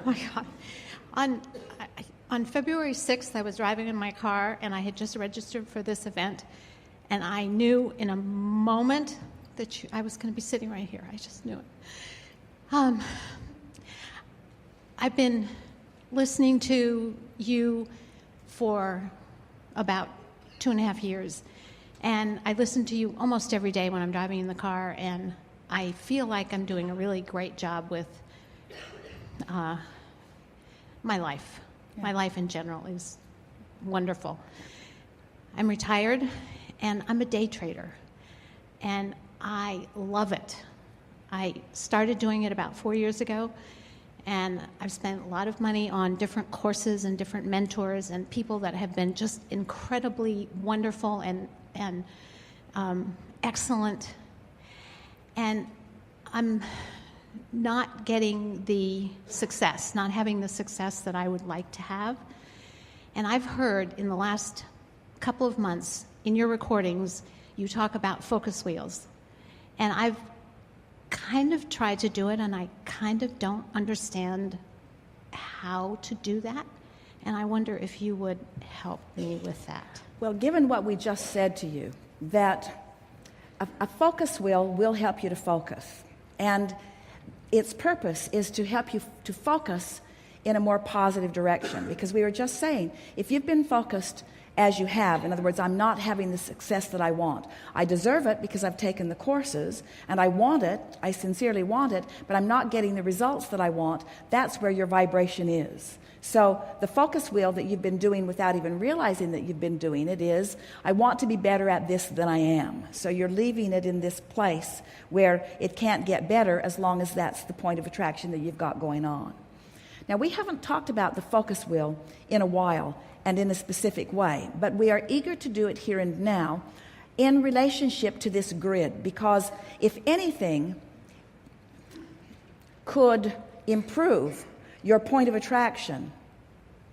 my God. On February 6th, I was driving in my car, and I had just registered for this event, and I knew in a moment that I was going to be sitting right here. I just knew it. I've been listening to you for about 2.5 years, and I listen to you almost every day when I'm driving in the car, and I feel like I'm doing a really great job with my life. Yeah. My life in general is wonderful. I'm retired, and I'm a day trader, and I love it. I started doing it about 4 years ago, and I've spent a lot of money on different courses and different mentors and people that have been just incredibly wonderful and excellent. And I'm not getting the success, not having the success that I would like to have. And I've heard in the last couple of months in your recordings, you talk about focus wheels. And I've kind of tried to do it, and I kind of don't understand how to do that. And I wonder if you would help me with that. Well, given what we just said to you, that a focus wheel will help you to focus. And its purpose is to help you to focus in a more positive direction. Because we were just saying, if you've been focused as you have, in other words, I'm not having the success that I want. I deserve it because I've taken the courses, and I want it, I sincerely want it, but I'm not getting the results that I want. That's where your vibration is. So the focus wheel that you've been doing without even realizing that you've been doing it is, I want to be better at this than I am. So you're leaving it in this place where it can't get better as long as that's the point of attraction that you've got going on. Now, we haven't talked about the focus wheel in a while and in a specific way, but we are eager to do it here and now in relationship to this grid, because if anything could improve your point of attraction,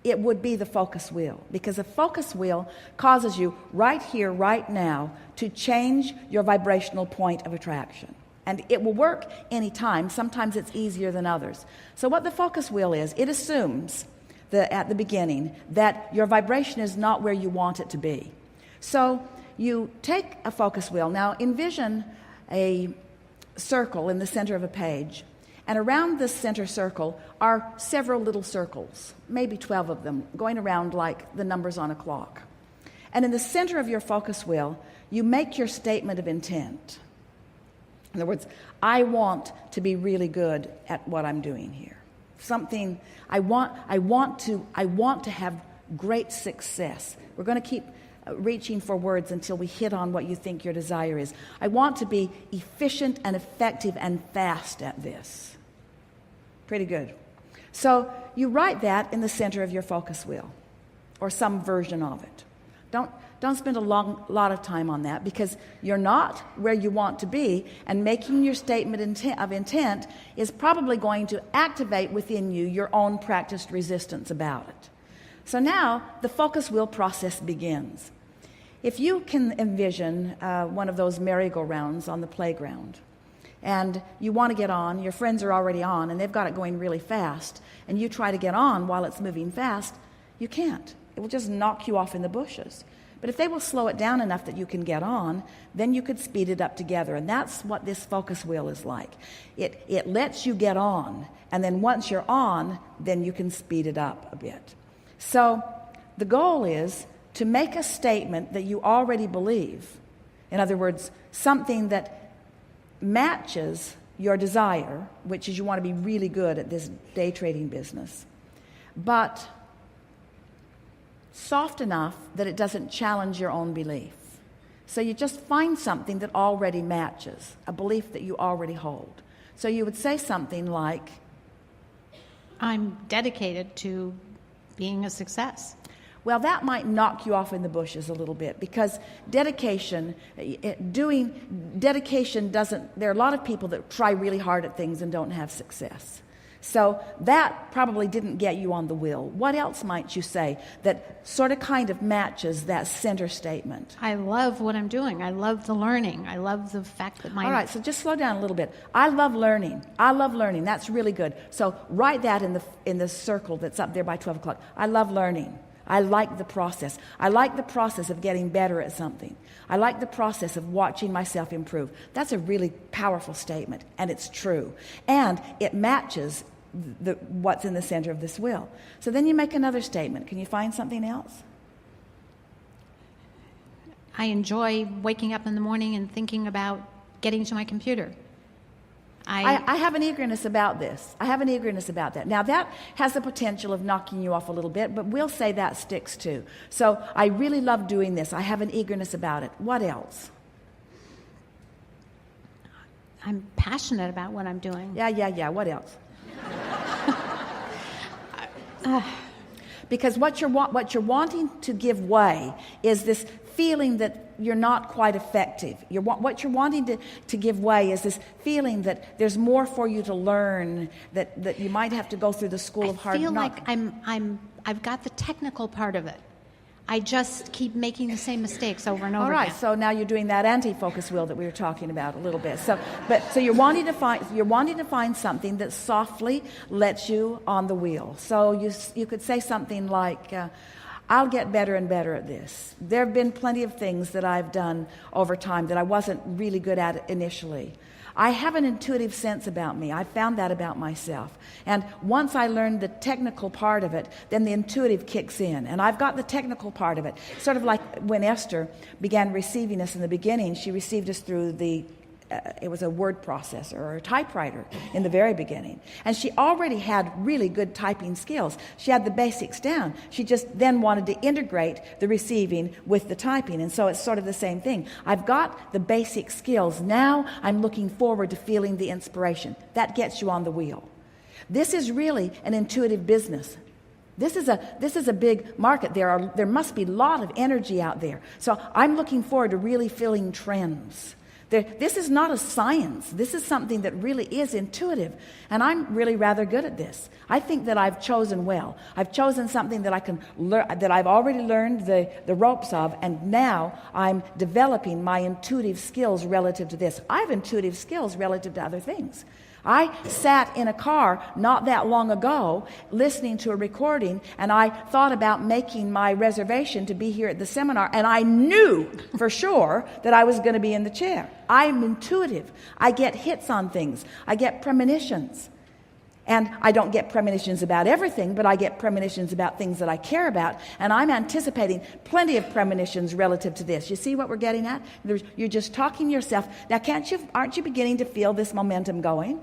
it would be the focus wheel, because a focus wheel causes you right here, right now, to change your vibrational point of attraction. And it will work anytime. Sometimes it's easier than others. So what the focus wheel is, it assumes at the beginning that your vibration is not where you want it to be. So you take a focus wheel. Now envision a circle in the center of a page. And around this center circle are several little circles, maybe 12 of them, going around like the numbers on a clock. And in the center of your focus wheel, you make your statement of intent. In other words, I want to be really good at what I'm doing here. Something I want to have great success. We're going to keep reaching for words until we hit on what you think your desire is. I want to be efficient and effective and fast at this. Pretty good. So you write that in the center of your focus wheel, or some version of it. Don't spend a lot of time on that, because you're not where you want to be, and making your statement of intent is probably going to activate within you your own practiced resistance about it. So now the focus wheel process begins. If you can envision one of those merry-go-rounds on the playground, and you want to get on, your friends are already on, and they've got it going really fast, and you try to get on while it's moving fast, you can't. It will just knock you off in the bushes. But if they will slow it down enough that you can get on, then you could speed it up together. And that's what this focus wheel is like. It lets you get on, and then once you're on, then you can speed it up a bit. So the goal is to make a statement that you already believe. In other words, something that matches your desire, which is you want to be really good at this day trading business, but soft enough that it doesn't challenge your own belief. So you just find something that already matches a belief that you already hold. So you would say something like, I'm dedicated to being a success. Well, that might knock you off in the bushes a little bit, because dedication doesn't, there are a lot of people that try really hard at things and don't have success. So that probably didn't get you on the wheel. What else might you say that sort of kind of matches that center statement? I love what I'm doing. I love the learning. I love the fact that my... All right, so just slow down a little bit. I love learning. I love learning. That's really good. So write that in the circle that's up there by 12 o'clock. I love learning. I like the process. I like the process of getting better at something. I like the process of watching myself improve. That's a really powerful statement, and it's true. And it matches what's in the center of this will. So then you make another statement. Can you find something else? I enjoy waking up in the morning and thinking about getting to my computer. I have an eagerness about this. I have an eagerness about that. Now, that has the potential of knocking you off a little bit, but we'll say that sticks too. So I really love doing this. I have an eagerness about it. What else? I'm passionate about what I'm doing. Yeah. What else? Because what you're wanting to give way is this feeling that you're not quite effective. What you're wanting to give way is this feeling that there's more for you to learn, that you might have to go through the school of hard knocks. I feel like I've got the technical part of it. I just keep making the same mistakes over and over again. All right, so now you're doing that anti-focus wheel that we were talking about a little bit. So you're wanting to find something that softly lets you on the wheel. So you could say something like, I'll get better and better at this. There have been plenty of things that I've done over time that I wasn't really good at initially. I have an intuitive sense about me. I found that about myself. And once I learned the technical part of it, then the intuitive kicks in. And I've got the technical part of it. Sort of like when Esther began receiving us in the beginning, she received us through it was a word processor or a typewriter in the very beginning. And she already had really good typing skills. She had the basics down. She just then wanted to integrate the receiving with the typing. And so it's sort of the same thing. I've got the basic skills. Now I'm looking forward to feeling the inspiration. That gets you on the wheel. This is really an intuitive business. This is a big market. There must be a lot of energy out there. So I'm looking forward to really feeling trends. This is not a science. This is something that really is intuitive. And I'm really rather good at this. I think that I've chosen well. I've chosen something that I can learn, that I've already learned the ropes of, and now I'm developing my intuitive skills relative to this. I have intuitive skills relative to other things. I sat in a car not that long ago listening to a recording, and I thought about making my reservation to be here at the seminar, and I knew for sure that I was going to be in the chair. I'm intuitive. I get hits on things. I get premonitions. And I don't get premonitions about everything, but I get premonitions about things that I care about, and I'm anticipating plenty of premonitions relative to this. You see what we're getting at? You're just talking to yourself. Now, aren't you beginning to feel this momentum going?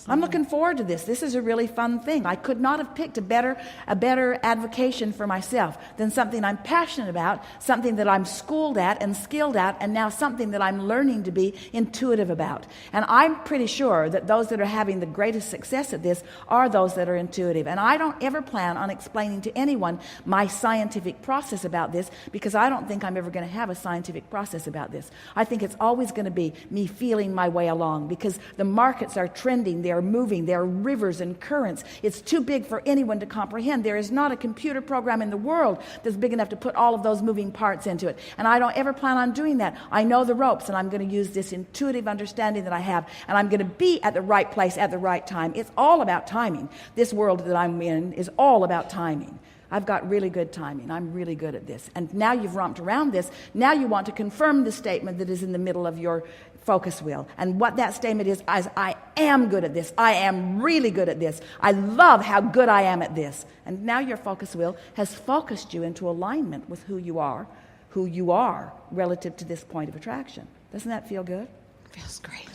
I'm looking forward to this. This is a really fun thing. I could not have picked a better advocation for myself than something I'm passionate about, something that I'm schooled at and skilled at, and now something that I'm learning to be intuitive about. And I'm pretty sure that those that are having the greatest success at this are those that are intuitive. And I don't ever plan on explaining to anyone my scientific process about this, because I don't think I'm ever going to have a scientific process about this. I think it's always going to be me feeling my way along, because the markets are trending. They are moving. They are rivers and currents. It's too big for anyone to comprehend. There is not a computer program in the world that's big enough to put all of those moving parts into it. And I don't ever plan on doing that. I know the ropes, and I'm going to use this intuitive understanding that I have, and I'm going to be at the right place at the right time. It's all about timing. This world that I'm in is all about timing. I've got really good timing. I'm really good at this. And now you've romped around this. Now you want to confirm the statement that is in the middle of your focus wheel. And what that statement is I am good at this. I am really good at this. I love how good I am at this. And now your focus wheel has focused you into alignment with who you are relative to this point of attraction. Doesn't that feel good? Feels great.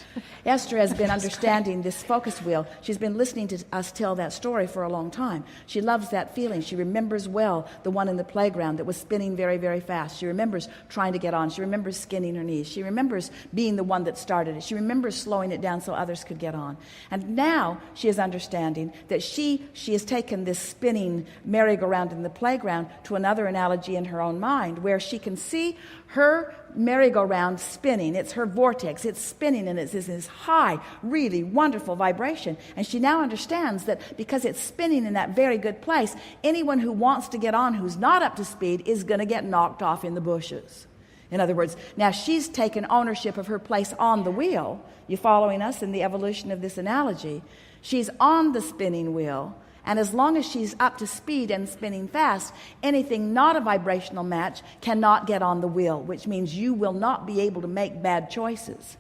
Esther has been understanding this focus wheel. She's been listening to us tell that story for a long time. She loves that feeling. She remembers well the one in the playground that was spinning very, very fast. She remembers trying to get on. She remembers skinning her knees. She remembers being the one that started it. She remembers slowing it down so others could get on. And now she is understanding that she has taken this spinning merry-go-round in the playground to another analogy in her own mind, where she can see her merry-go-round spinning. It's her vortex. It's spinning, and it's this high, really wonderful vibration. And she now understands that because it's spinning in that very good place, anyone who wants to get on who's not up to speed is going to get knocked off in the bushes. In other words, now she's taken ownership of her place on the wheel. You following us in the evolution of this analogy? She's on the spinning wheel. And as long as she's up to speed and spinning fast, anything not a vibrational match cannot get on the wheel, which means you will not be able to make bad choices.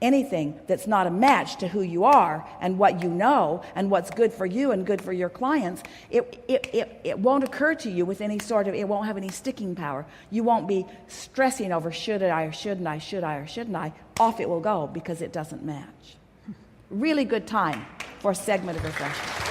Anything that's not a match to who you are and what you know and what's good for you and good for your clients, it won't occur to you with any sort of, it won't have any sticking power. You won't be stressing over should I or shouldn't I, should I or shouldn't I. Off it will go because it doesn't match. Really good time for a segment of refreshment.